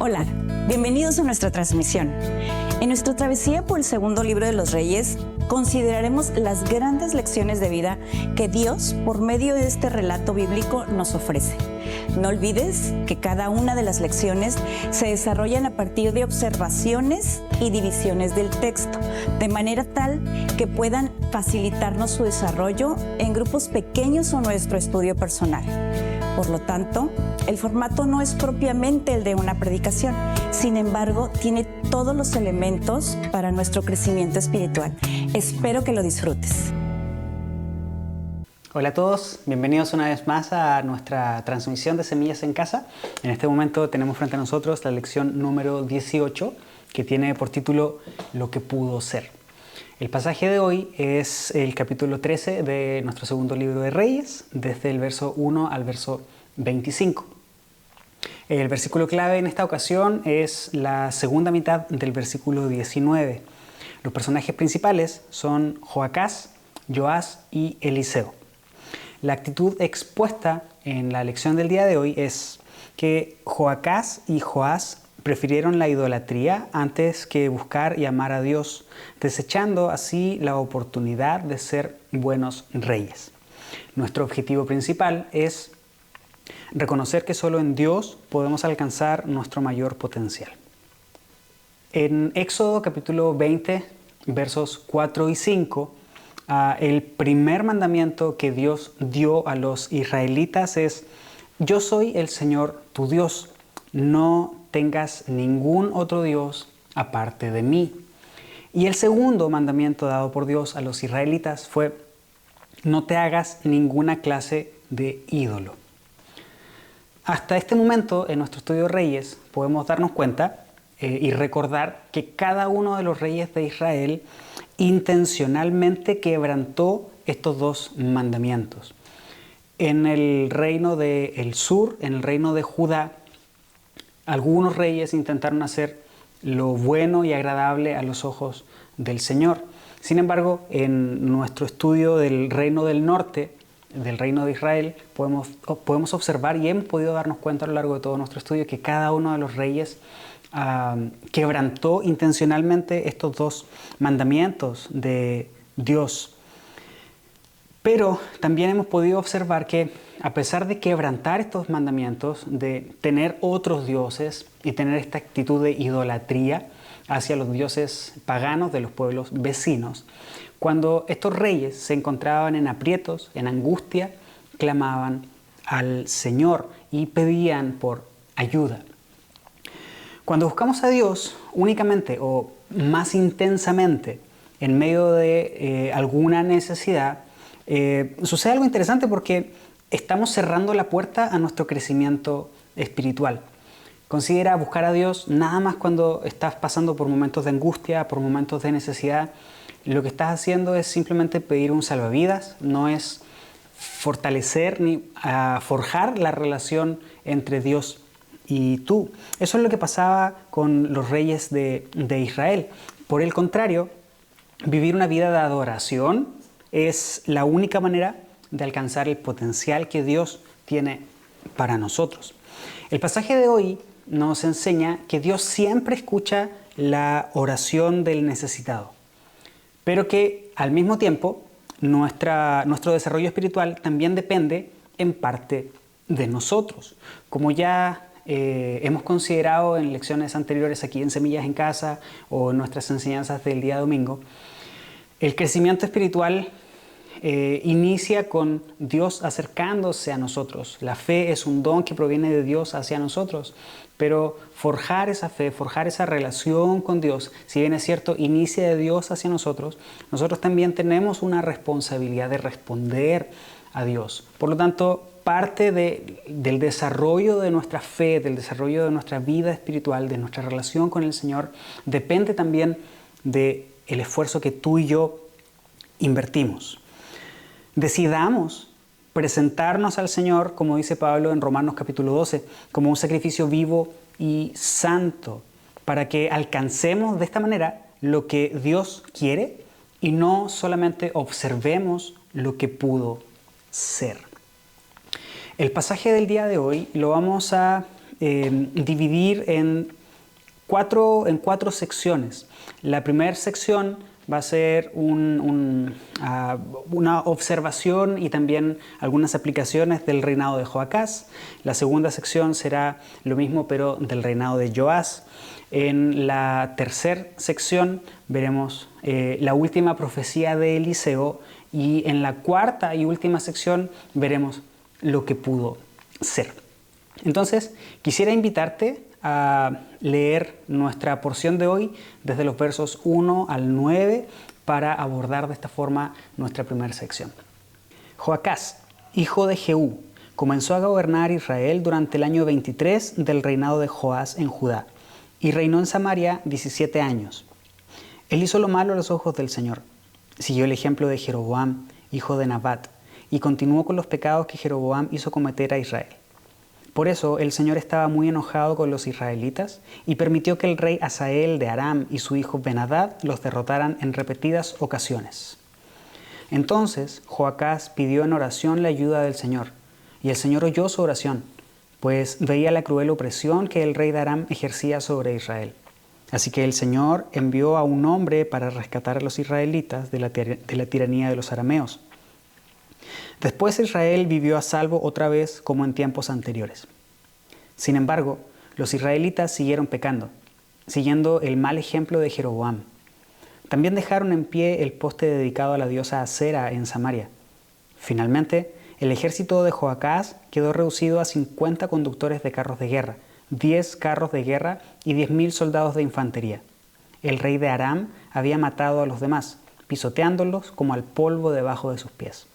Hola, bienvenidos a nuestra transmisión. En nuestra travesía por el segundo libro de los Reyes, consideraremos las grandes lecciones de vida que Dios, por medio de este relato bíblico, nos ofrece. No olvides que cada una de las lecciones se desarrollan a partir de observaciones y divisiones del texto, de manera tal que puedan facilitarnos su desarrollo en grupos pequeños o nuestro estudio personal. Por lo tanto, el formato no es propiamente el de una predicación, sin embargo, tiene todos los elementos para nuestro crecimiento espiritual. Espero que lo disfrutes. Hola a todos, bienvenidos una vez más a nuestra transmisión de Semillas en Casa. En este momento tenemos frente a nosotros la lección número 18, que tiene por título Lo que pudo ser. El pasaje de hoy es el capítulo 13 de nuestro segundo libro de Reyes, desde el verso 1 al verso 25. El versículo clave en esta ocasión es la segunda mitad del versículo 19. Los personajes principales son Joacás, Joás y Eliseo. La actitud expuesta en la lección del día de hoy es que Joacás y Joás prefirieron la idolatría antes que buscar y amar a Dios, desechando así la oportunidad de ser buenos reyes. Nuestro objetivo principal es reconocer que solo en Dios podemos alcanzar nuestro mayor potencial. En Éxodo capítulo 20, versos 4 y 5, el primer mandamiento que Dios dio a los israelitas es: yo soy el Señor tu Dios, no tengas ningún otro Dios aparte de mí. Y el segundo mandamiento dado por Dios a los israelitas fue: no te hagas ninguna clase de ídolo. Hasta este momento en nuestro estudio de Reyes podemos darnos cuenta y recordar que cada uno de los reyes de Israel intencionalmente quebrantó estos dos mandamientos. En el reino del sur, en el reino de Judá, algunos reyes intentaron hacer lo bueno y agradable a los ojos del Señor. Sin embargo, en nuestro estudio del reino del norte, del reino de Israel, podemos observar y hemos podido darnos cuenta a lo largo de todo nuestro estudio que cada uno de los reyes quebrantó intencionalmente estos dos mandamientos de Dios. Pero también hemos podido observar que a pesar de quebrantar estos mandamientos, de tener otros dioses y tener esta actitud de idolatría hacia los dioses paganos de los pueblos vecinos, cuando estos reyes se encontraban en aprietos, en angustia, clamaban al Señor y pedían por ayuda. Cuando buscamos a Dios únicamente o más intensamente en medio de alguna necesidad, sucede algo interesante porque estamos cerrando la puerta a nuestro crecimiento espiritual. Considera buscar a Dios nada más cuando estás pasando por momentos de angustia, por momentos de necesidad. Lo que estás haciendo es simplemente pedir un salvavidas, no es fortalecer ni forjar la relación entre Dios y tú. Eso es lo que pasaba con los reyes de Israel. Por el contrario, vivir una vida de adoración es la única manera de alcanzar el potencial que Dios tiene para nosotros. El pasaje de hoy nos enseña que Dios siempre escucha la oración del necesitado, pero que al mismo tiempo nuestro desarrollo espiritual también depende en parte de nosotros. Como ya hemos considerado en lecciones anteriores aquí en Semillas en Casa o en nuestras enseñanzas del día domingo, el crecimiento espiritual inicia con Dios acercándose a nosotros. La fe es un don que proviene de Dios hacia nosotros, pero forjar esa fe, forjar esa relación con Dios, si bien es cierto, inicia de Dios hacia nosotros, nosotros también tenemos una responsabilidad de responder a Dios. Por lo tanto, parte del desarrollo de nuestra fe, del desarrollo de nuestra vida espiritual, de nuestra relación con el Señor, depende también del esfuerzo que tú y yo invertimos. Decidamos presentarnos al Señor, como dice Pablo en Romanos capítulo 12, como un sacrificio vivo y santo, para que alcancemos de esta manera lo que Dios quiere y no solamente observemos lo que pudo ser. El pasaje del día de hoy lo vamos a dividir en cuatro secciones. La primera sección va a ser una observación y también algunas aplicaciones del reinado de Joacás. La segunda sección será lo mismo, pero del reinado de Joás. En la tercera sección veremos la última profecía de Eliseo, y en la cuarta y última sección veremos lo que pudo ser. Entonces, quisiera invitarte a leer nuestra porción de hoy desde los versos 1 al 9 para abordar de esta forma nuestra primera sección. Joacás, hijo de Jehú, comenzó a gobernar Israel durante el año 23 del reinado de Joás en Judá, y reinó en Samaria 17 años. Él hizo lo malo a los ojos del Señor. Siguió el ejemplo de Jeroboam, hijo de Nabat, y continuó con los pecados que Jeroboam hizo cometer a Israel. Por eso el Señor estaba muy enojado con los israelitas y permitió que el rey Hazael de Aram y su hijo Ben-Hadad los derrotaran en repetidas ocasiones. Entonces Joacás pidió en oración la ayuda del Señor, y el Señor oyó su oración, pues veía la cruel opresión que el rey de Aram ejercía sobre Israel. Así que el Señor envió a un hombre para rescatar a los israelitas de la tiranía de los arameos. Después Israel vivió a salvo otra vez como en tiempos anteriores. Sin embargo, los israelitas siguieron pecando, siguiendo el mal ejemplo de Jeroboam. También dejaron en pie el poste dedicado a la diosa Acera en Samaria. Finalmente, el ejército de Joacás quedó reducido a 50 conductores de carros de guerra, 10 carros de guerra y 10.000 soldados de infantería. El rey de Aram había matado a los demás, pisoteándolos como al polvo debajo de sus pies.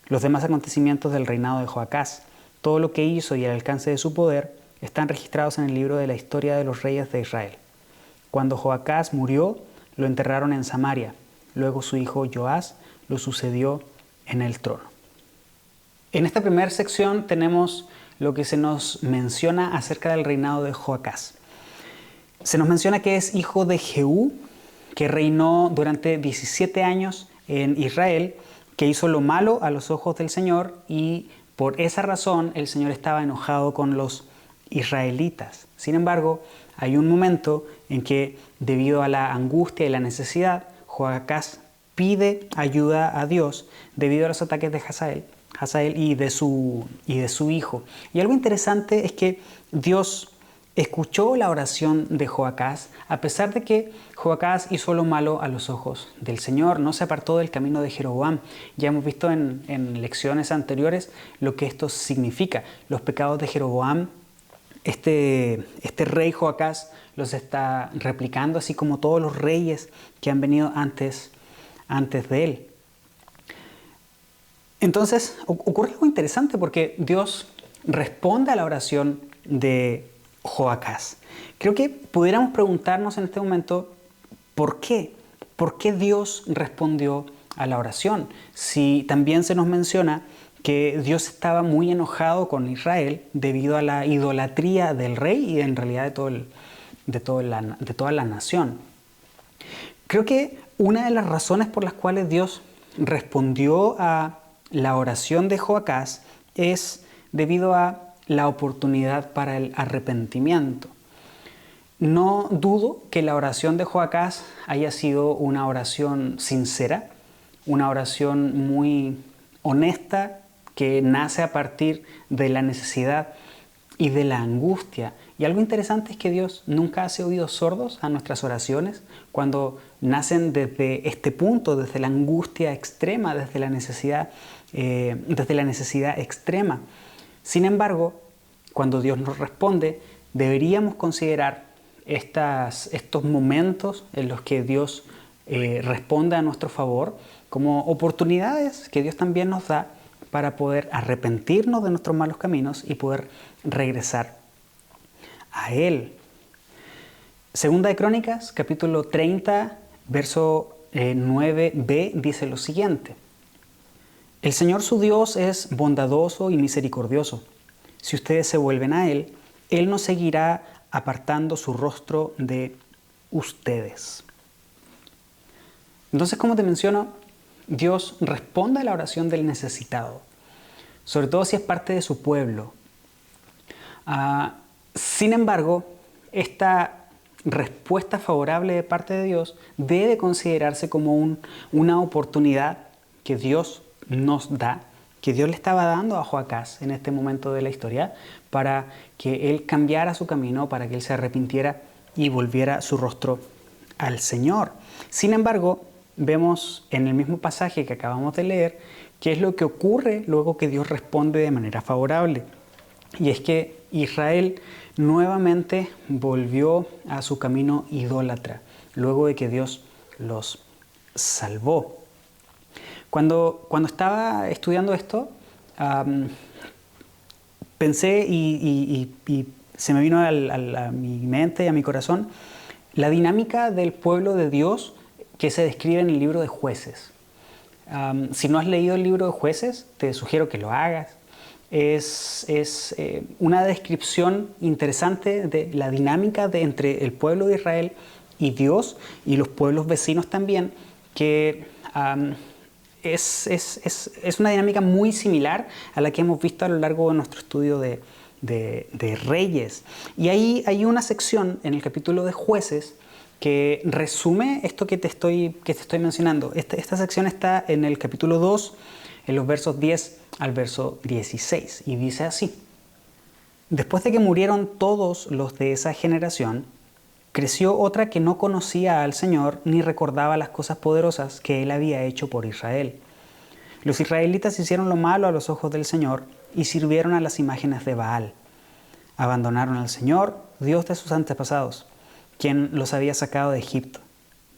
Los demás acontecimientos del reinado de Joacás, todo lo que hizo y el alcance de su poder, están registrados en el libro de la historia de los reyes de Israel. Cuando Joacás murió, lo enterraron en Samaria. Luego su hijo Joás lo sucedió en el trono. En esta primera sección tenemos lo que se nos menciona acerca del reinado de Joacás. Se nos menciona que es hijo de Jehú, que reinó durante 17 años en Israel, que hizo lo malo a los ojos del Señor, y por esa razón el Señor estaba enojado con los israelitas. Sin embargo, hay un momento en que, debido a la angustia y la necesidad, Joacás pide ayuda a Dios debido a los ataques de Hazael y de su hijo. Y algo interesante es que Dios escuchó la oración de Joacás, a pesar de que Joacás hizo lo malo a los ojos del Señor, no se apartó del camino de Jeroboam. Ya hemos visto en lecciones anteriores lo que esto significa. Los pecados de Jeroboam, este rey Joacás los está replicando, así como todos los reyes que han venido antes de él. Entonces ocurre algo interesante, porque Dios responde a la oración de Joacás. Creo que pudiéramos preguntarnos en este momento ¿por qué? ¿Por qué Dios respondió a la oración? Si también se nos menciona que Dios estaba muy enojado con Israel debido a la idolatría del rey y en realidad de toda la nación. Creo que una de las razones por las cuales Dios respondió a la oración de Joacás es debido a la oportunidad para el arrepentimiento. No dudo que la oración de Joacás haya sido una oración sincera, una oración muy honesta que nace a partir de la necesidad y de la angustia. Y algo interesante es que Dios nunca hace oídos sordos a nuestras oraciones cuando nacen desde este punto, desde la angustia extrema, desde la necesidad extrema. Sin embargo, cuando Dios nos responde, deberíamos considerar estos momentos en los que Dios responde a nuestro favor como oportunidades que Dios también nos da para poder arrepentirnos de nuestros malos caminos y poder regresar a Él. Segunda de Crónicas, capítulo 30, verso 9b, dice lo siguiente: El Señor su Dios es bondadoso y misericordioso. Si ustedes se vuelven a Él, Él no seguirá apartando su rostro de ustedes. Entonces, como te menciono, Dios responde a la oración del necesitado, sobre todo si es parte de su pueblo. Sin embargo, esta respuesta favorable de parte de Dios debe considerarse como una oportunidad que Dios nos da, que Dios le estaba dando a Joacás en este momento de la historia, para que él cambiara su camino, para que él se arrepintiera y volviera su rostro al Señor. Sin embargo, vemos en el mismo pasaje que acabamos de leer qué es lo que ocurre luego que Dios responde de manera favorable. Y es que Israel nuevamente volvió a su camino idólatra, luego de que Dios los salvó. Cuando estaba estudiando esto, pensé y se me vino a mi mente y a mi corazón la dinámica del pueblo de Dios que se describe en el libro de Jueces. Si no has leído el libro de Jueces, te sugiero que lo hagas. Es una descripción interesante de la dinámica entre el pueblo de Israel y Dios y los pueblos vecinos también, que es una dinámica muy similar a la que hemos visto a lo largo de nuestro estudio de Reyes. Y ahí hay una sección en el capítulo de Jueces que resume esto que te estoy mencionando. Esta sección está en el capítulo 2, en los versos 10 al verso 16, y dice así: Después de que murieron todos los de esa generación, creció otra que no conocía al Señor ni recordaba las cosas poderosas que Él había hecho por Israel. Los israelitas hicieron lo malo a los ojos del Señor y sirvieron a las imágenes de Baal. Abandonaron al Señor, Dios de sus antepasados, quien los había sacado de Egipto.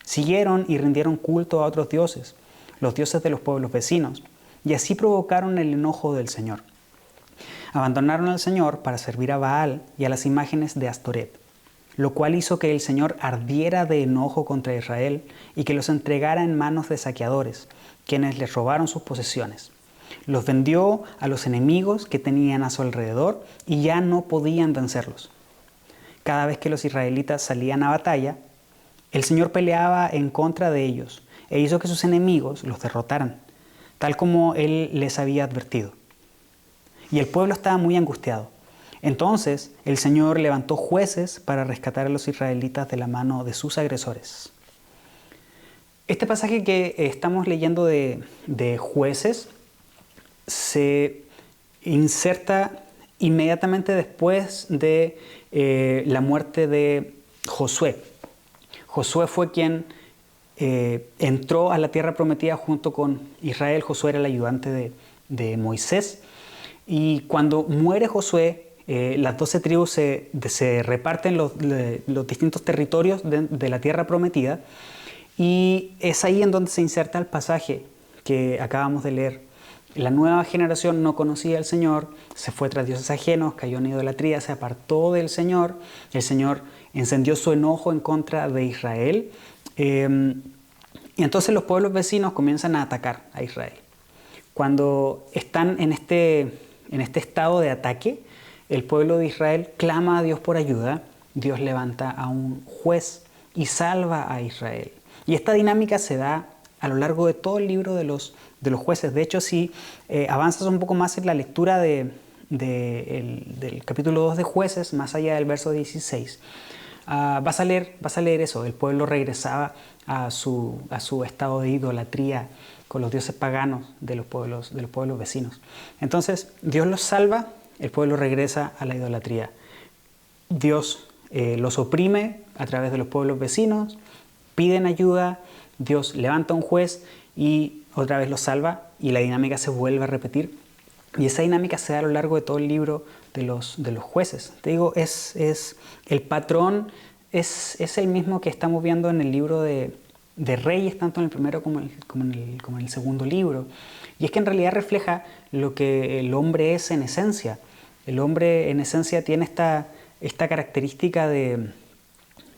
Siguieron y rindieron culto a otros dioses, los dioses de los pueblos vecinos, y así provocaron el enojo del Señor. Abandonaron al Señor para servir a Baal y a las imágenes de Astoret, lo cual hizo que el Señor ardiera de enojo contra Israel y que los entregara en manos de saqueadores, quienes les robaron sus posesiones. Los vendió a los enemigos que tenían a su alrededor y ya no podían vencerlos. Cada vez que los israelitas salían a batalla, el Señor peleaba en contra de ellos e hizo que sus enemigos los derrotaran, tal como Él les había advertido. Y el pueblo estaba muy angustiado. Entonces el Señor levantó jueces para rescatar a los israelitas de la mano de sus agresores. Este pasaje que estamos leyendo de Jueces se inserta inmediatamente después de la muerte de Josué. Josué fue quien entró a la tierra prometida junto con Israel. Josué era el ayudante de Moisés. Y cuando muere Josué, las 12 tribus se reparten los distintos territorios de la tierra prometida. Y es ahí en donde se inserta el pasaje que acabamos de leer. La nueva generación no conocía al Señor, se fue tras dioses ajenos, cayó en idolatría, se apartó del Señor. El Señor encendió su enojo en contra de Israel. Y entonces los pueblos vecinos comienzan a atacar a Israel. Cuando están en este estado de ataque, el pueblo de Israel clama a Dios por ayuda. Dios levanta a un juez y salva a Israel. Y esta dinámica se da a lo largo de todo el libro de los jueces. De hecho, si avanzas un poco más en la lectura del capítulo 2 de Jueces, más allá del verso 16, vas a leer eso. El pueblo regresaba a su estado de idolatría con los dioses paganos de los pueblos vecinos. Entonces, Dios los salva, el pueblo regresa a la idolatría. Dios los oprime a través de los pueblos vecinos, piden ayuda, Dios levanta un juez y otra vez los salva, y la dinámica se vuelve a repetir. Y esa dinámica se da a lo largo de todo el libro de los jueces. Te digo, el patrón es el mismo que estamos viendo en el libro de Reyes, tanto en el primero como en el segundo libro. Y es que en realidad refleja lo que el hombre es en esencia. El hombre en esencia tiene esta característica de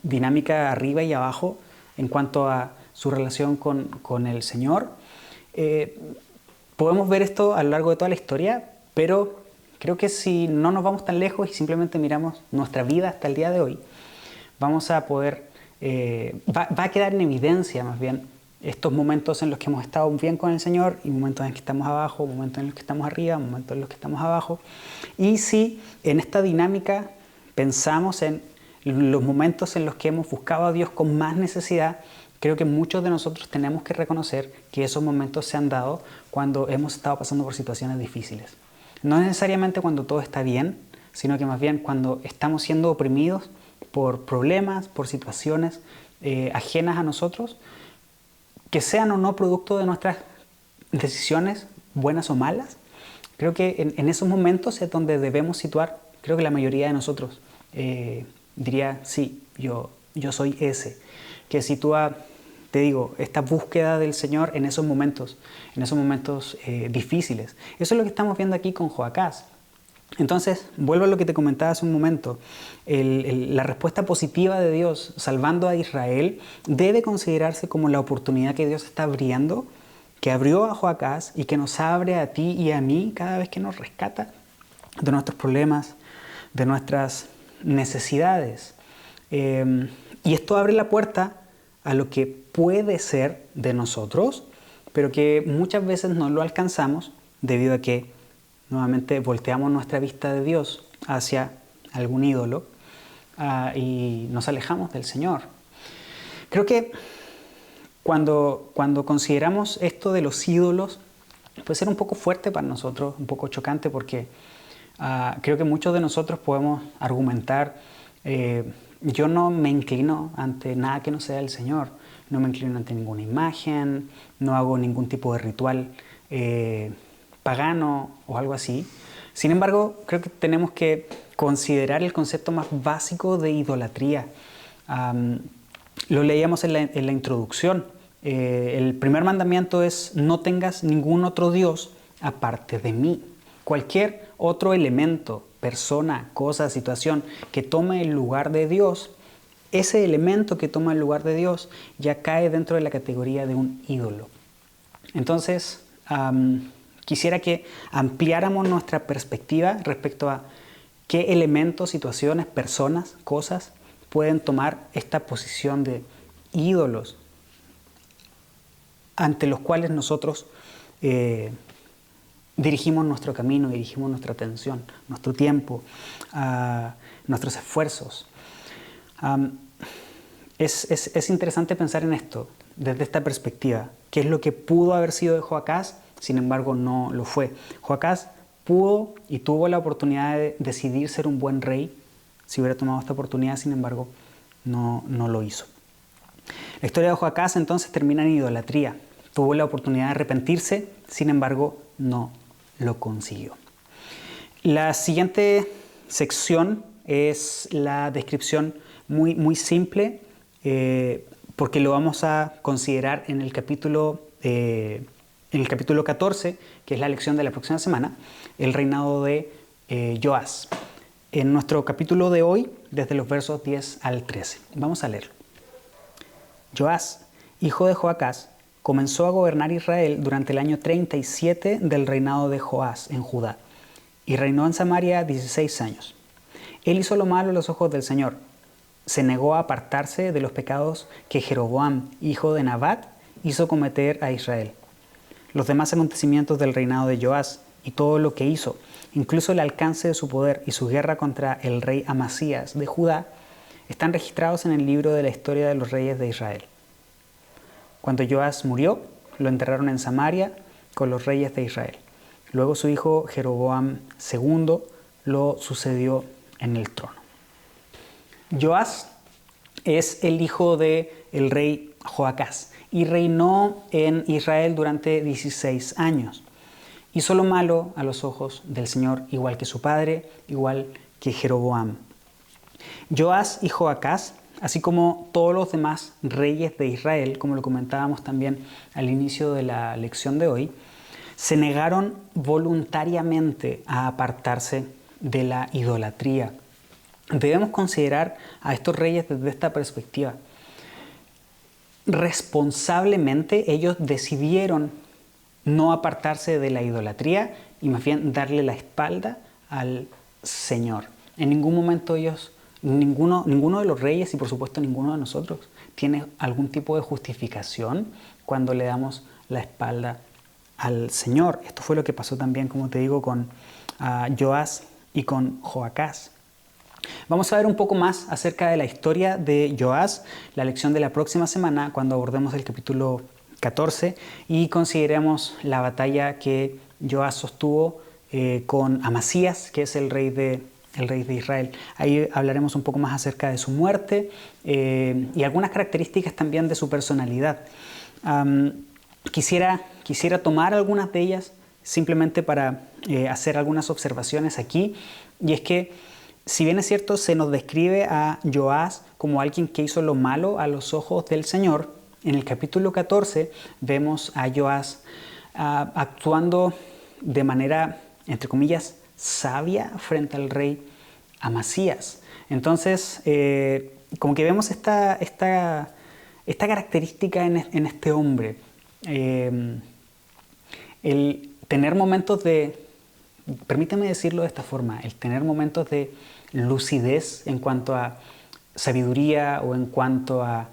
dinámica arriba y abajo en cuanto a su relación con el Señor. Podemos ver esto a lo largo de toda la historia, pero creo que si no nos vamos tan lejos y simplemente miramos nuestra vida hasta el día de hoy, vamos a poder, va a quedar en evidencia más bien estos momentos en los que hemos estado bien con el Señor y momentos en los que estamos abajo, momentos en los que estamos arriba, momentos en los que estamos abajo. Y si en esta dinámica pensamos en los momentos en los que hemos buscado a Dios con más necesidad, creo que muchos de nosotros tenemos que reconocer que esos momentos se han dado cuando hemos estado pasando por situaciones difíciles. No necesariamente cuando todo está bien, sino que más bien cuando estamos siendo oprimidos por problemas, por situaciones ajenas a nosotros, que sean o no producto de nuestras decisiones, buenas o malas. Creo que en esos momentos es donde debemos situar, creo que la mayoría de nosotros diría, sí, yo soy ese, que sitúa, te digo, esta búsqueda del Señor en esos momentos difíciles. Eso es lo que estamos viendo aquí con Joacás. Entonces, vuelvo a lo que te comentaba hace un momento, la respuesta positiva de Dios salvando a Israel debe considerarse como la oportunidad que Dios está abriendo, que abrió a Joacás y que nos abre a ti y a mí cada vez que nos rescata de nuestros problemas, de nuestras necesidades. Y esto abre la puerta a lo que puede ser de nosotros, pero que muchas veces no lo alcanzamos debido a que nuevamente volteamos nuestra vista de Dios hacia algún ídolo y nos alejamos del Señor. Creo que cuando consideramos esto de los ídolos, puede ser un poco fuerte para nosotros, un poco chocante, porque creo que muchos de nosotros podemos argumentar, yo no me inclino ante nada que no sea el Señor, no me inclino ante ninguna imagen, no hago ningún tipo de ritual pagano o algo así. Sin embargo, creo que tenemos que considerar el concepto más básico de idolatría. Lo leíamos en la introducción. El primer mandamiento es: no tengas ningún otro Dios aparte de mí. Cualquier otro elemento, persona, cosa, situación que tome el lugar de Dios, ese elemento que toma el lugar de Dios ya cae dentro de la categoría de un ídolo. Entonces, quisiera que ampliáramos nuestra perspectiva respecto a qué elementos, situaciones, personas, cosas pueden tomar esta posición de ídolos ante los cuales nosotros dirigimos nuestro camino, dirigimos nuestra atención, nuestro tiempo, nuestros esfuerzos. Es interesante pensar en esto desde esta perspectiva. ¿Qué es lo que pudo haber sido de Joacás? Sin embargo, no lo fue. Joacás pudo y tuvo la oportunidad de decidir ser un buen rey si hubiera tomado esta oportunidad, sin embargo, no lo hizo. La historia de Joacás entonces termina en idolatría. Tuvo la oportunidad de arrepentirse, sin embargo, no lo consiguió. La siguiente sección es la descripción muy simple, porque lo vamos a considerar en el capítulo 14, que es la lección de la próxima semana, el reinado de Joás. En nuestro capítulo de hoy, desde los versos 10 al 13. Vamos a leerlo. Joás, hijo de Joacás, comenzó a gobernar Israel durante el año 37 del reinado de Joás en Judá, y reinó en Samaria 16 años. Él hizo lo malo a los ojos del Señor. Se negó a apartarse de los pecados que Jeroboam, hijo de Nabat, hizo cometer a Israel. Los demás acontecimientos del reinado de Joás y todo lo que hizo, incluso el alcance de su poder y su guerra contra el rey Amasías de Judá, están registrados en el libro de la historia de los reyes de Israel. Cuando Joás murió, lo enterraron en Samaria con los reyes de Israel. Luego su hijo Jeroboam II lo sucedió en el trono. Joás es el hijo del rey Joacás y reinó en Israel durante 16 años. Hizo lo malo a los ojos del Señor, igual que su padre, igual que Jeroboam. Joás y Joacás, así como todos los demás reyes de Israel, como lo comentábamos también al inicio de la lección de hoy, se negaron voluntariamente a apartarse de la idolatría. Debemos considerar a estos reyes desde esta perspectiva. Responsablemente ellos decidieron no apartarse de la idolatría y más bien darle la espalda al Señor. En ningún momento ellos, ninguno de los reyes y por supuesto ninguno de nosotros tiene algún tipo de justificación cuando le damos la espalda al Señor. Esto fue lo que pasó también, como te digo, con Joás y con Joacás. Vamos a ver un poco más acerca de la historia de Joás, la lección de la próxima semana, cuando abordemos el capítulo 14 y consideremos la batalla que Joás sostuvo con Amasías, que es el rey de Israel. Ahí hablaremos un poco más acerca de su muerte y algunas características también de su personalidad. Quisiera tomar algunas de ellas simplemente para hacer algunas observaciones aquí, y es que si bien es cierto se nos describe a Joás como alguien que hizo lo malo a los ojos del Señor, en el capítulo 14 vemos a Joás actuando de manera, entre comillas, sabia frente al rey Amasías. Entonces, como que vemos esta característica en este hombre. El tener momentos de, permítame decirlo de esta forma, el tener momentos de lucidez en cuanto a sabiduría o en cuanto a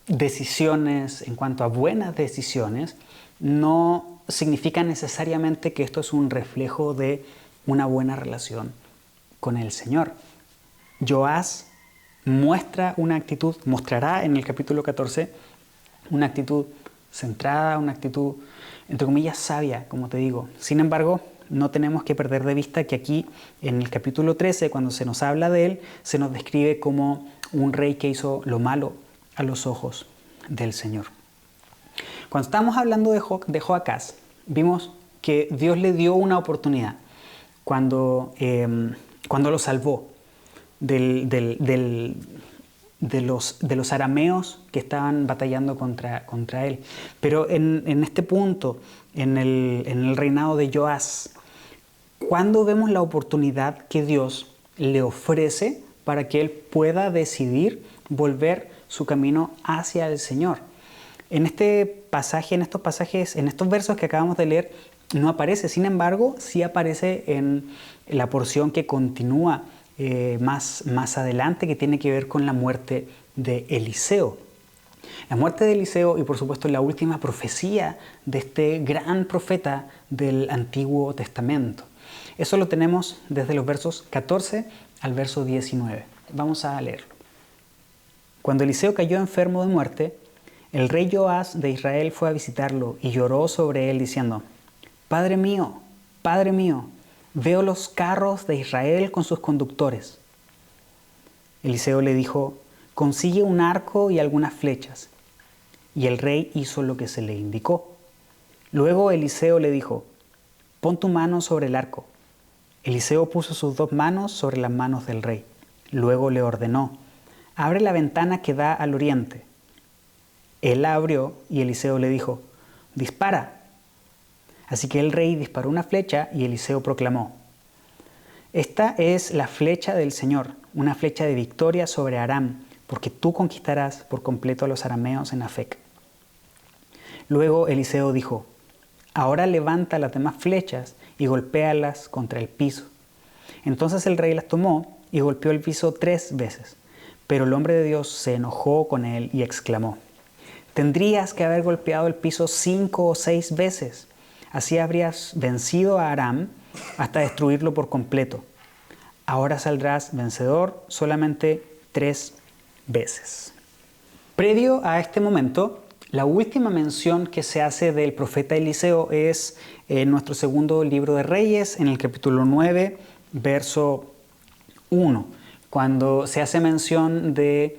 decisiones, en cuanto a buenas decisiones, no significa necesariamente que esto es un reflejo de una buena relación con el Señor. Joás mostrará en el capítulo 14 una actitud centrada, una actitud, entre comillas, sabia, como te digo. Sin embargo, no tenemos que perder de vista que aquí, en el capítulo 13, cuando se nos habla de él, se nos describe como un rey que hizo lo malo a los ojos del Señor. Cuando estábamos hablando de Joacás, vimos que Dios le dio una oportunidad cuando lo salvó de los arameos que estaban batallando contra él. Pero en este punto, en el reinado de Joás, ¿cuándo vemos la oportunidad que Dios le ofrece para que él pueda decidir volver su camino hacia el Señor? En este pasaje, en estos versos que acabamos de leer, no aparece. Sin embargo, sí aparece en la porción que continúa más adelante, que tiene que ver con la muerte de Eliseo. La muerte de Eliseo y por supuesto la última profecía de este gran profeta del Antiguo Testamento. Eso lo tenemos desde los versos 14 al verso 19. Vamos a leerlo. Cuando Eliseo cayó enfermo de muerte, el rey Joás de Israel fue a visitarlo y lloró sobre él diciendo: Padre mío, veo los carros de Israel con sus conductores. Eliseo le dijo: consigue un arco y algunas flechas. Y el rey hizo lo que se le indicó. Luego Eliseo le dijo: pon tu mano sobre el arco. Eliseo puso sus 2 manos sobre las manos del rey. Luego le ordenó: abre la ventana que da al oriente. Él la abrió y Eliseo le dijo: dispara. Así que el rey disparó una flecha y Eliseo proclamó: esta es la flecha del Señor, una flecha de victoria sobre Aram, porque tú conquistarás por completo a los arameos en Afec. Luego Eliseo dijo: ahora levanta las demás flechas y golpéalas contra el piso. Entonces el rey las tomó y golpeó el piso 3 veces. Pero el hombre de Dios se enojó con él y exclamó: tendrías que haber golpeado el piso 5 o 6 veces. Así habrías vencido a Aram hasta destruirlo por completo. Ahora saldrás vencedor solamente 3 veces. Previo a este momento, la última mención que se hace del profeta Eliseo es en nuestro segundo libro de Reyes, en el capítulo 9, verso 1, cuando se hace mención de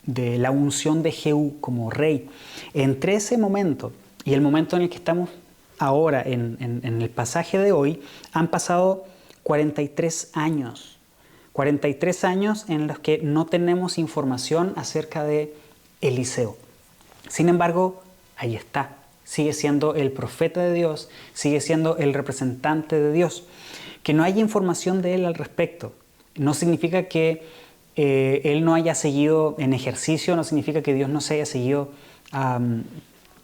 la unción de Jehú como rey. Entre ese momento y el momento en el que estamos ahora, en el pasaje de hoy, han pasado 43 años. 43 años en los que no tenemos información acerca de Eliseo. Sin embargo, ahí está. Sigue siendo el profeta de Dios, sigue siendo el representante de Dios. Que no haya información de él al respecto no significa que él no haya seguido en ejercicio, no significa que Dios no se haya seguido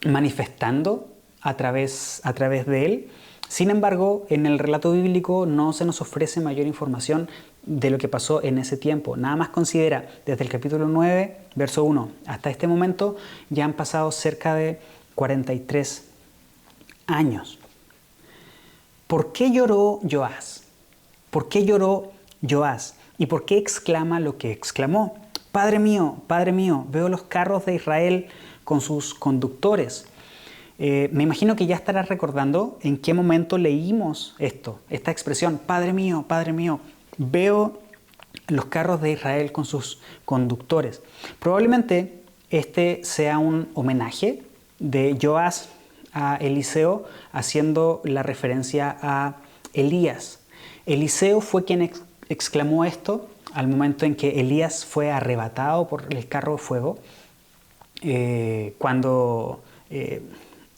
manifestando a través de él. Sin embargo, en el relato bíblico no se nos ofrece mayor información de lo que pasó en ese tiempo. Nada más considera, desde el capítulo 9, verso 1, hasta este momento ya han pasado cerca de 43 años. ¿Por qué lloró Joás? ¿Por qué lloró Joás? ¿Y por qué exclama lo que exclamó? Padre mío, veo los carros de Israel con sus conductores. Me imagino que ya estarás recordando en qué momento leímos esta expresión, Padre mío, veo los carros de Israel con sus conductores. Probablemente este sea un homenaje de Joás a Eliseo, haciendo la referencia a Elías. Eliseo fue quien exclamó esto al momento en que Elías fue arrebatado por el carro de fuego. Cuando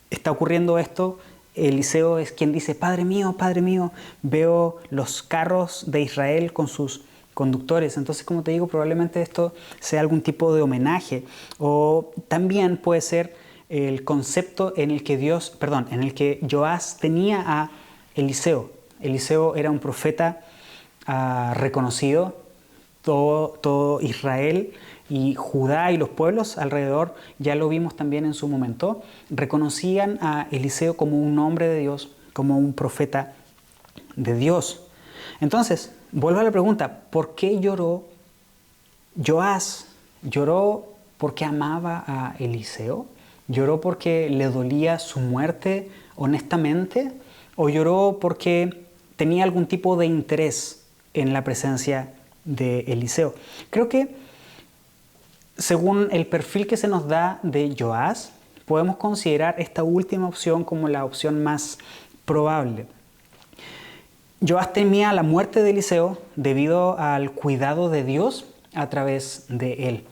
está ocurriendo esto, Eliseo es quien dice, Padre mío, veo los carros de Israel con sus conductores. Entonces, como te digo, probablemente esto sea algún tipo de homenaje. O también puede ser el concepto en el que Joás tenía a Eliseo. Eliseo era un profeta reconocido. Todo Israel y Judá y los pueblos alrededor, ya lo vimos también en su momento, reconocían a Eliseo como un hombre de Dios, como un profeta de Dios. Entonces, vuelvo a la pregunta, ¿por qué lloró Joás? ¿Lloró porque amaba a Eliseo? ¿Lloró porque le dolía su muerte honestamente? ¿O lloró porque tenía algún tipo de interés en la presencia de Eliseo? Creo que según el perfil que se nos da de Joás, podemos considerar esta última opción como la opción más probable. Joás temía la muerte de Eliseo debido al cuidado de Dios a través de él.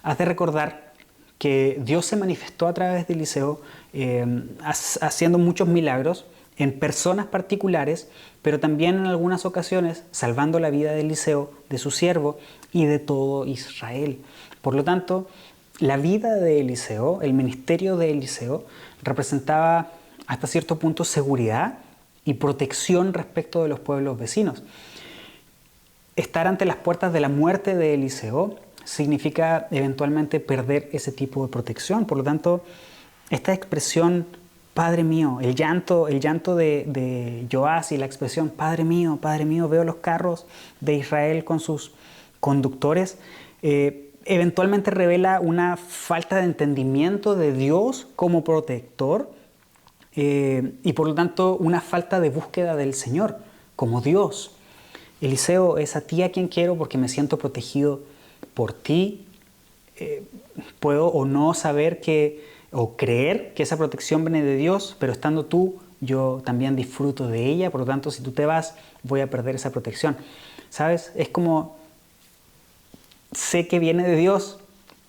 Has de recordar que Dios se manifestó a través de Eliseo haciendo muchos milagros en personas particulares, pero también en algunas ocasiones salvando la vida de Eliseo, de su siervo y de todo Israel. Por lo tanto, la vida de Eliseo, el ministerio de Eliseo, representaba hasta cierto punto seguridad y protección respecto de los pueblos vecinos. Estar ante las puertas de la muerte de Eliseo significa eventualmente perder ese tipo de protección. Por lo tanto, esta expresión Padre mío, el llanto de Joás y la expresión Padre mío, veo los carros de Israel con sus conductores, eventualmente revela una falta de entendimiento de Dios como protector y por lo tanto una falta de búsqueda del Señor como Dios. Eliseo, es a ti a quien quiero porque me siento protegido por ti. Puedo o no saber o creer que esa protección viene de Dios, pero estando tú, yo también disfruto de ella, por lo tanto, si tú te vas, voy a perder esa protección. ¿Sabes? Es como, sé que viene de Dios,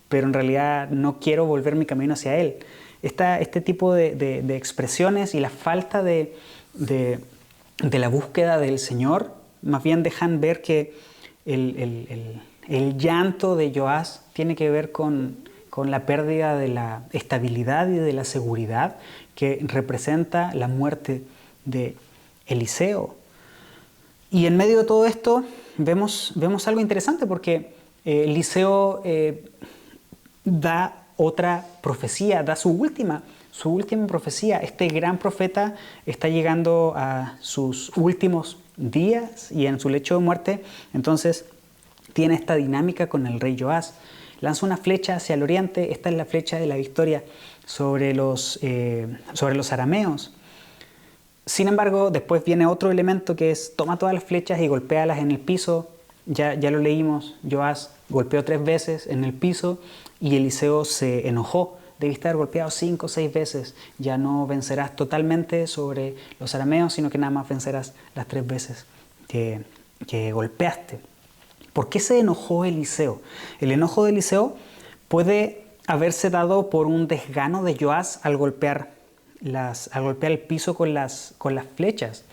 pero en realidad no quiero volver mi camino hacia Él. Este tipo de expresiones y la falta de la búsqueda del Señor, más bien dejan ver que el llanto de Joás tiene que ver con la pérdida de la estabilidad y de la seguridad que representa la muerte de Eliseo. Y en medio de todo esto vemos algo interesante porque Eliseo da otra profecía, da su última profecía. Este gran profeta está llegando a sus últimos días y en su lecho de muerte, entonces tiene esta dinámica con el rey Joás. Lanza una flecha hacia el oriente, esta es la flecha de la victoria sobre los arameos. Sin embargo, después viene otro elemento que es toma todas las flechas y golpéalas en el piso. Ya lo leímos, Joás golpeó 3 veces en el piso y Eliseo se enojó. Debiste haber golpeado 5 o 6 veces. Ya no vencerás totalmente sobre los arameos, sino que nada más vencerás las 3 veces que golpeaste. ¿Por qué se enojó Eliseo? El enojo de Eliseo puede haberse dado por un desgano de Joás al golpear el piso con las flechas.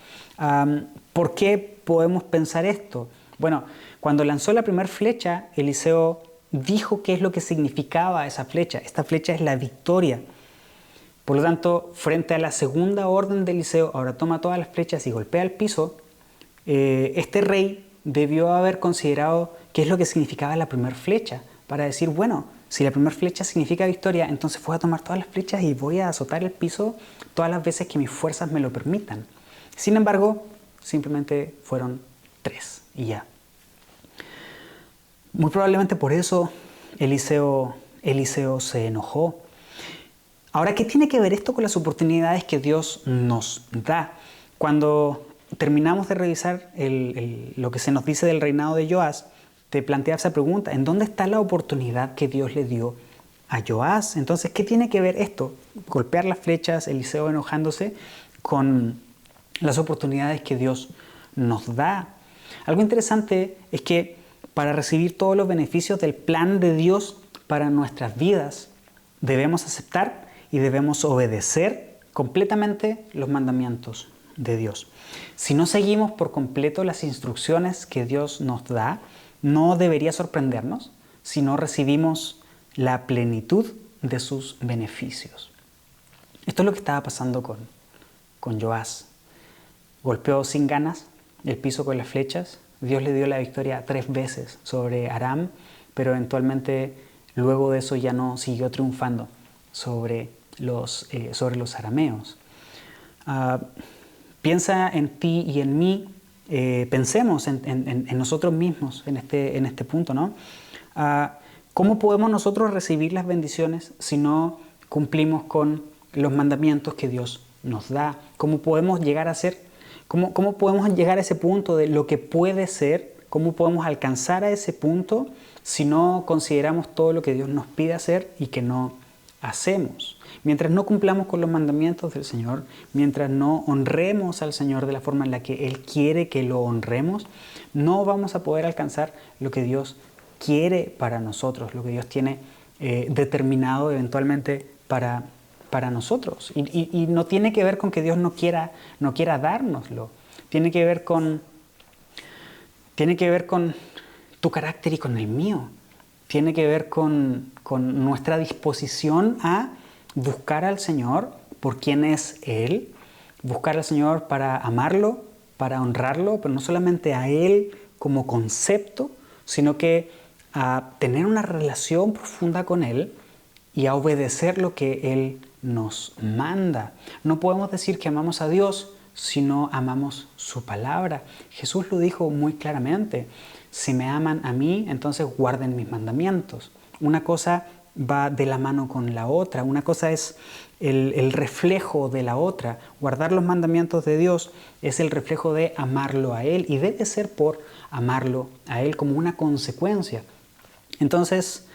¿Por qué podemos pensar esto? Bueno, cuando lanzó la primera flecha, Eliseo dijo qué es lo que significaba esa flecha. Esta flecha es la victoria. Por lo tanto, frente a la segunda orden de Eliseo, ahora toma todas las flechas y golpea el piso, este rey debió haber considerado qué es lo que significaba la primera flecha, para decir, bueno, si la primera flecha significa victoria, entonces voy a tomar todas las flechas y voy a azotar el piso todas las veces que mis fuerzas me lo permitan. Sin embargo, simplemente fueron 3 y ya. Muy probablemente por eso Eliseo se enojó. Ahora, ¿qué tiene que ver esto con las oportunidades que Dios nos da? Cuando terminamos de revisar lo que se nos dice del reinado de Joás, te plantea esa pregunta: ¿en dónde está la oportunidad que Dios le dio a Joás? Entonces, ¿qué tiene que ver esto? Golpear las flechas, Eliseo enojándose, con las oportunidades que Dios nos da. Algo interesante es que para recibir todos los beneficios del plan de Dios para nuestras vidas, debemos aceptar y debemos obedecer completamente los mandamientos de Dios. Si no seguimos por completo las instrucciones que Dios nos da, no debería sorprendernos si no recibimos la plenitud de sus beneficios. Esto es lo que estaba pasando con Joás. Golpeó sin ganas el piso con las flechas. Dios le dio la victoria 3 veces sobre Aram, pero eventualmente luego de eso ya no siguió triunfando sobre los arameos. Piensa en ti y en mí. Pensemos en nosotros mismos en este punto, ¿no? ¿Cómo podemos nosotros recibir las bendiciones si no cumplimos con los mandamientos que Dios nos da? ¿Cómo podemos llegar a ser? ¿Cómo podemos llegar a ese punto de lo que puede ser? ¿Cómo podemos alcanzar a ese punto si no consideramos todo lo que Dios nos pide hacer y que no hacemos? Mientras no cumplamos con los mandamientos del Señor, mientras no honremos al Señor de la forma en la que Él quiere que lo honremos, no vamos a poder alcanzar lo que Dios quiere para nosotros, lo que Dios tiene determinado eventualmente para nosotros. Y no tiene que ver con que Dios no quiera dárnoslo. Tiene que ver con tu carácter y con el mío. Tiene que ver con nuestra disposición a buscar al Señor por quien es Él, buscar al Señor para amarlo, para honrarlo, pero no solamente a Él como concepto, sino que a tener una relación profunda con Él y a obedecer lo que Él nos manda. No podemos decir que amamos a Dios si no amamos su palabra. Jesús lo dijo muy claramente: si me aman a mí, entonces guarden mis mandamientos. Una cosa va de la mano con la otra. Una cosa es el reflejo de la otra. Guardar los mandamientos de Dios es el reflejo de amarlo a Él y debe ser por amarlo a Él como una consecuencia. Entonces,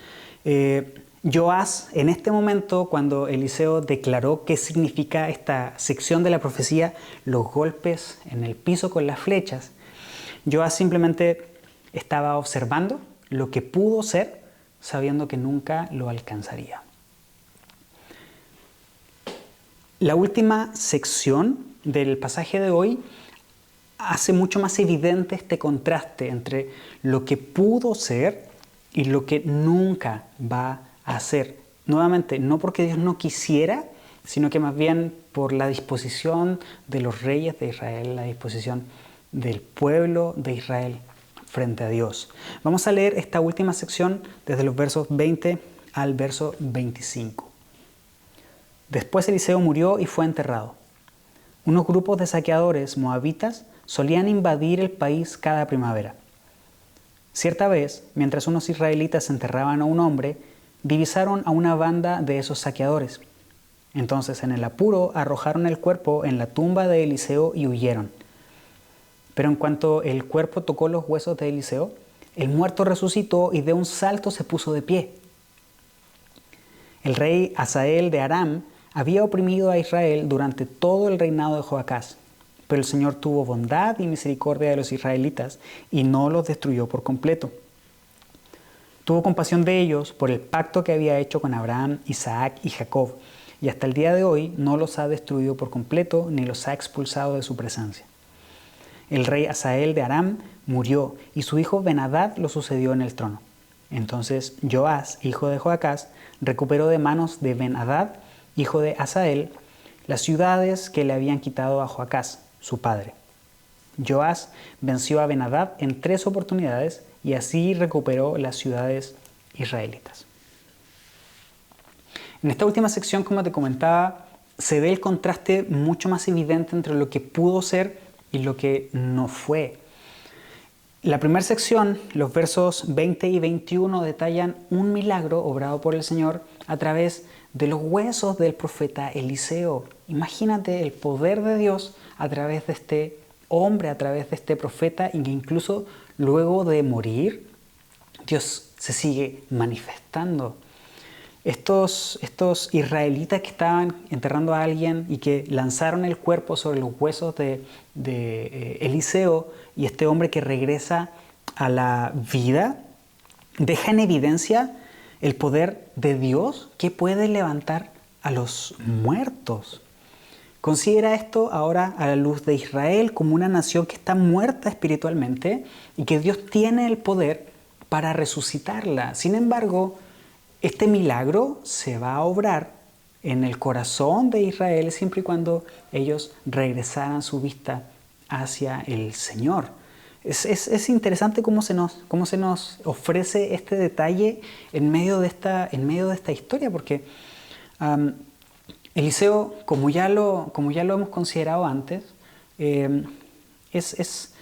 Joás, en este momento, cuando Eliseo declaró qué significa esta sección de la profecía, los golpes en el piso con las flechas, Joás simplemente estaba observando lo que pudo ser, sabiendo que nunca lo alcanzaría. La última sección del pasaje de hoy hace mucho más evidente este contraste entre lo que pudo ser y lo que nunca va a ser. Nuevamente, no porque Dios no quisiera, sino que más bien por la disposición de los reyes de Israel, la disposición del pueblo de Israel frente a Dios. Vamos a leer esta última sección desde los versos 20 al verso 25. Después Eliseo murió y fue enterrado. Unos grupos de saqueadores moabitas solían invadir el país cada primavera. Cierta vez, mientras unos israelitas enterraban a un hombre, divisaron a una banda de esos saqueadores. Entonces, en el apuro, arrojaron el cuerpo en la tumba de Eliseo y huyeron. Pero en cuanto el cuerpo tocó los huesos de Eliseo, el muerto resucitó y de un salto se puso de pie. El rey Hazael de Aram había oprimido a Israel durante todo el reinado de Joacás, pero el Señor tuvo bondad y misericordia de los israelitas y no los destruyó por completo. Tuvo compasión de ellos por el pacto que había hecho con Abraham, Isaac y Jacob, y hasta el día de hoy no los ha destruido por completo ni los ha expulsado de su presencia. El rey Hazael de Aram murió y su hijo Ben-Hadad lo sucedió en el trono. Entonces Joás, hijo de Joacás, recuperó de manos de Ben-Hadad hijo de Hazael, las ciudades que le habían quitado a Joacás, su padre. Joás venció a Ben-Hadad en 3 oportunidades y así recuperó las ciudades israelitas. En esta última sección, como te comentaba, se ve el contraste mucho más evidente entre lo que pudo ser y lo que no fue. La primera sección, los versos 20 y 21, detallan un milagro obrado por el Señor a través de los huesos del profeta Eliseo. Imagínate el poder de Dios a través de este hombre, a través de este profeta, y que incluso luego de morir, Dios se sigue manifestando. Estos israelitas que estaban enterrando a alguien y que lanzaron el cuerpo sobre los huesos de Eliseo, y este hombre que regresa a la vida, deja en evidencia el poder de Dios que puede levantar a los muertos. Considera esto ahora a la luz de Israel como una nación que está muerta espiritualmente y que Dios tiene el poder para resucitarla. Sin embargo, este milagro se va a obrar en el corazón de Israel siempre y cuando ellos regresaran su vista hacia el Señor. Es interesante cómo se nos ofrece este detalle en medio de esta historia, porque Eliseo, como ya lo hemos considerado antes, es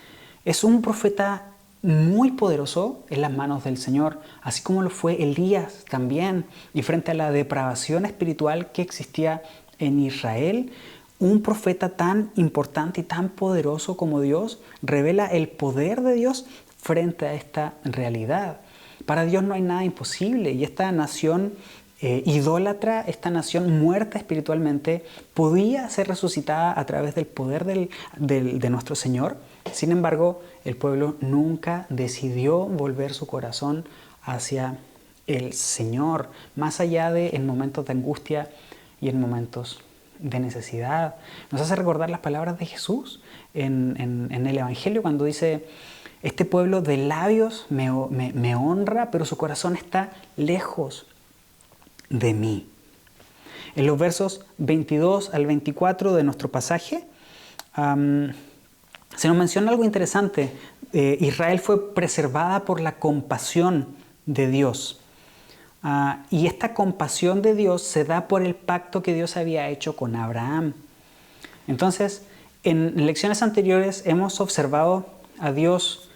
un profeta muy poderoso en las manos del Señor, así como lo fue Elías también. Y frente a la depravación espiritual que existía en Israel, un profeta tan importante y tan poderoso como Dios revela el poder de Dios frente a esta realidad. Para Dios no hay nada imposible, y esta nación idólatra, esta nación muerta espiritualmente, podía ser resucitada a través del poder de nuestro Señor. Sin embargo, el pueblo nunca decidió volver su corazón hacia el Señor, más allá de en momentos de angustia y en momentos de necesidad. Nos hace recordar las palabras de Jesús en el Evangelio cuando dice: este pueblo de labios me honra, pero su corazón está lejos de mí. En los versos 22 al 24 de nuestro pasaje se nos menciona algo interesante. Israel fue preservada por la compasión de Dios. Y esta compasión de Dios se da por el pacto que Dios había hecho con Abraham. Entonces, en lecciones anteriores hemos observado a Dios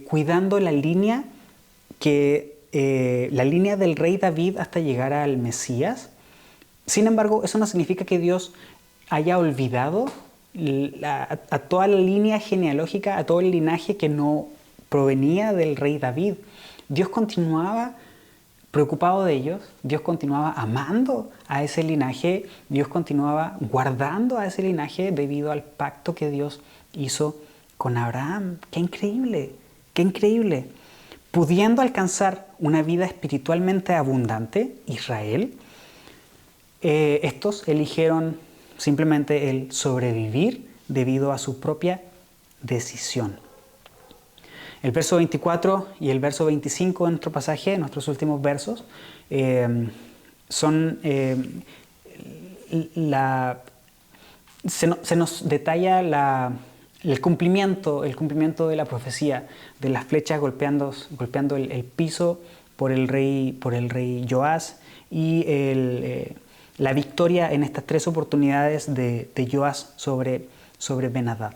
cuidando la línea del rey David hasta llegar al Mesías. Sin embargo, eso no significa que Dios haya olvidado a toda la línea genealógica, a todo el linaje que no provenía del rey David. Dios continuaba preocupado de ellos, Dios continuaba amando a ese linaje, Dios continuaba guardando a ese linaje debido al pacto que Dios hizo con Abraham. ¡Qué increíble! ¡Qué increíble! Pudiendo alcanzar una vida espiritualmente abundante, Israel, estos eligieron simplemente el sobrevivir debido a su propia decisión. El verso 24 y el verso 25 de nuestro pasaje, nuestros últimos versos, se nos detalla el cumplimiento de la profecía de las flechas golpeando el piso por el rey Joás, y la victoria en estas 3 oportunidades de Joás sobre Ben-Hadad.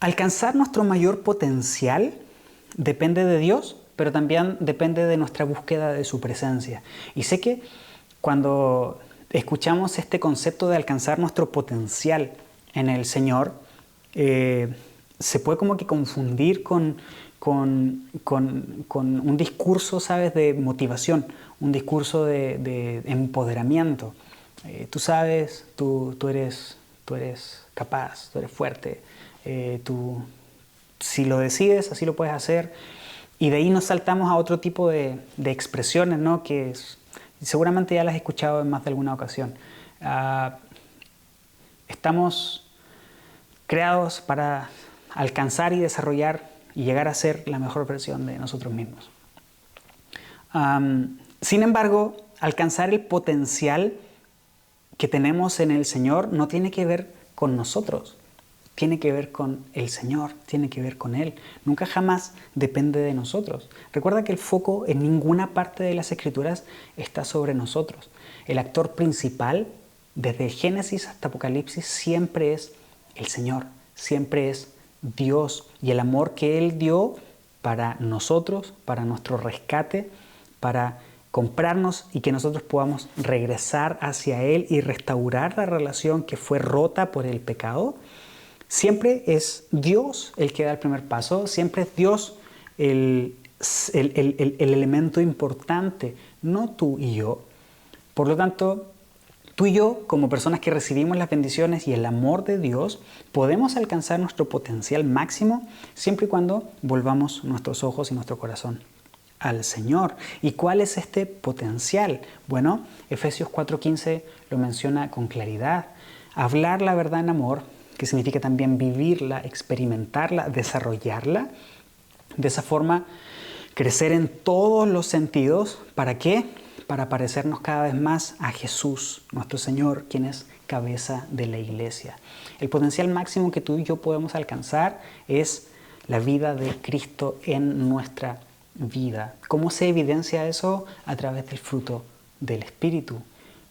Alcanzar nuestro mayor potencial depende de Dios, pero también depende de nuestra búsqueda de su presencia. Y sé que cuando escuchamos este concepto de alcanzar nuestro potencial en el Señor, se puede como que confundir con un discurso, ¿sabes?, de motivación, un discurso de empoderamiento. Tú sabes, tú eres capaz, tú eres fuerte, tú, si lo decides, así lo puedes hacer. Y de ahí nos saltamos a otro tipo de expresiones, ¿no?, que seguramente ya las he escuchado en más de alguna ocasión. Estamos creados para alcanzar y desarrollar y llegar a ser la mejor versión de nosotros mismos. Sin embargo, alcanzar el potencial que tenemos en el Señor no tiene que ver con nosotros, tiene que ver con el Señor, tiene que ver con Él. Nunca jamás depende de nosotros. Recuerda que el foco en ninguna parte de las Escrituras está sobre nosotros. El actor principal, desde Génesis hasta Apocalipsis, siempre es el Señor, siempre es Dios. Y el amor que Él dio para nosotros, para nuestro rescate, para comprarnos y que nosotros podamos regresar hacia Él y restaurar la relación que fue rota por el pecado, siempre es Dios el que da el primer paso, siempre es Dios el elemento importante, no tú y yo. Por lo tanto, tú y yo, como personas que recibimos las bendiciones y el amor de Dios, podemos alcanzar nuestro potencial máximo siempre y cuando volvamos nuestros ojos y nuestro corazón al Señor. ¿Y cuál es este potencial? Bueno, Efesios 4:15 lo menciona con claridad. Hablar la verdad en amor, que significa también vivirla, experimentarla, desarrollarla. De esa forma, crecer en todos los sentidos. ¿Para qué? Para parecernos cada vez más a Jesús, nuestro Señor, quien es cabeza de la iglesia. El potencial máximo que tú y yo podemos alcanzar es la vida de Cristo en nuestra vida. ¿Cómo se evidencia eso? A través del fruto del Espíritu.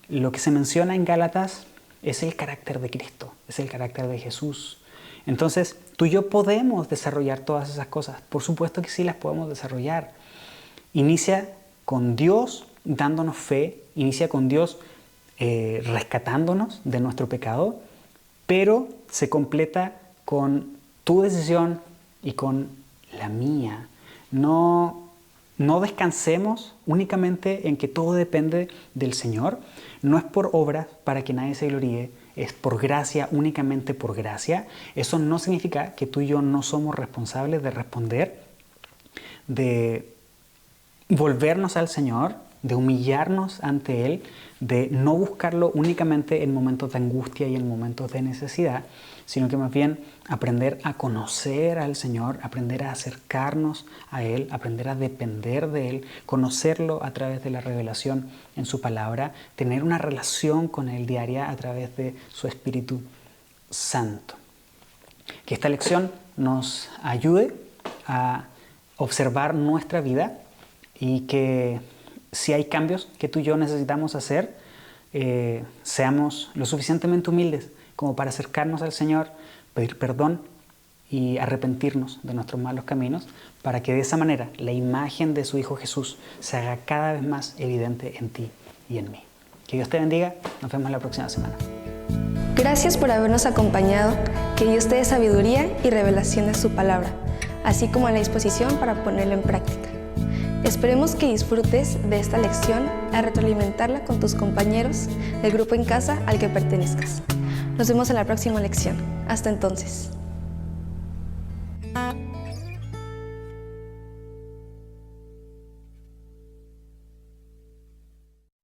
Lo que se menciona en Gálatas es el carácter de Cristo, es el carácter de Jesús. Entonces, tú y yo podemos desarrollar todas esas cosas. Por supuesto que sí las podemos desarrollar. Inicia con Dios dándonos fe, inicia con Dios rescatándonos de nuestro pecado, pero se completa con tu decisión y con la mía. No descansemos únicamente en que todo depende del Señor. No es por obras para que nadie se gloríe, es por gracia, únicamente por gracia. Eso no significa que tú y yo no somos responsables de responder, de volvernos al Señor, de humillarnos ante Él, de no buscarlo únicamente en momentos de angustia y en momentos de necesidad, sino que más bien aprender a conocer al Señor, aprender a acercarnos a Él, aprender a depender de Él, conocerlo a través de la revelación en su palabra, tener una relación con Él diaria a través de su Espíritu Santo. Que esta lección nos ayude a observar nuestra vida y que si hay cambios que tú y yo necesitamos hacer, seamos lo suficientemente humildes como para acercarnos al Señor, pedir perdón y arrepentirnos de nuestros malos caminos, para que de esa manera la imagen de su Hijo Jesús se haga cada vez más evidente en ti y en mí. Que Dios te bendiga. Nos vemos la próxima semana. Gracias por habernos acompañado. Que Dios te dé sabiduría y revelación de su palabra, así como la disposición para ponerla en práctica. Esperemos que disfrutes de esta lección al retroalimentarla con tus compañeros del grupo en casa al que pertenezcas. Nos vemos en la próxima lección. Hasta entonces.